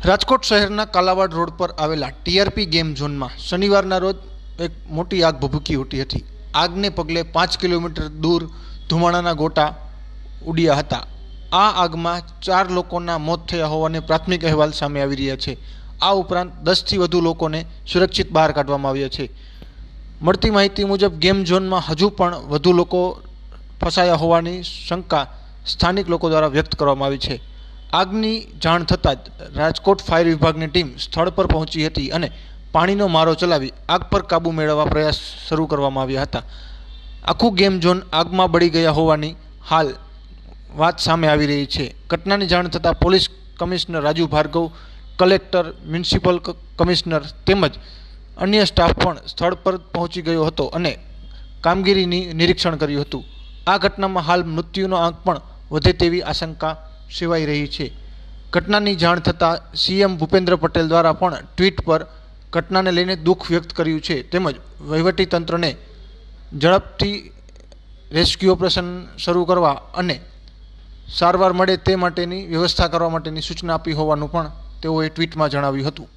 રાજકોટ શહેરના કાલાવાડ રોડ પર આવેલા ટીઆરપી ગેમ ઝોનમાં શનિવારના રોજ એક મોટી આગ ભભૂકી ઉઠી હતી. આગને પગલે 5 કિલોમીટર દૂર ધુમાડાના ગોટા ઉડ્યા હતા. આ આગમાં 4 લોકોના મોત થયા હોવાને પ્રાથમિક અહેવાલ સામે આવી રહ્યા છે. આ ઉપરાંત 10થી વધુ લોકોને સુરક્ષિત બહાર કાઢવામાં આવ્યા છે. મળતી માહિતી મુજબ ગેમ ઝોનમાં હજુ પણ વધુ લોકો ફસાયા હોવાની શંકા સ્થાનિક લોકો દ્વારા વ્યક્ત કરવામાં આવી છે. આગની જાણ થતાં જ રાજકોટ ફાયર વિભાગની ટીમ સ્થળ પર પહોંચી હતી અને પાણીનો મારો ચલાવી આગ પર કાબૂ મેળવવા પ્રયાસ શરૂ કરવામાં આવ્યા હતા. આખું ગેમ ઝોન આગમાં બળી ગયા હોવાની હાલ વાત સામે આવી રહી છે. ઘટનાની જાણ થતાં police commissioner Raju Bhargav, collector, municipal commissioner તેમજ અન્ય સ્ટાફ પણ સ્થળ પર પહોંચી ગયો હતો અને કામગીરીની નિરીક્ષણ કર્યું હતું. આ ઘટનામાં હાલ મૃત્યુનો આંક પણ વધે તેવી આશંકા સેવાઈ રહી છે. ઘટનાની જાણ થતાં સીએમ ભૂપેન્દ્ર પટેલ દ્વારા પણ ટ્વીટ પર ઘટનાને લઈને દુઃખ વ્યક્ત કર્યું છે તેમજ વહીવટીતંત્રને ઝડપથી રેસ્ક્યુ ઓપરેશન શરૂ કરવા અને સારવાર મળે તે માટેની વ્યવસ્થા કરવા માટેની સૂચના આપી હોવાનું પણ તેઓએ ટ્વીટમાં જણાવ્યું હતું.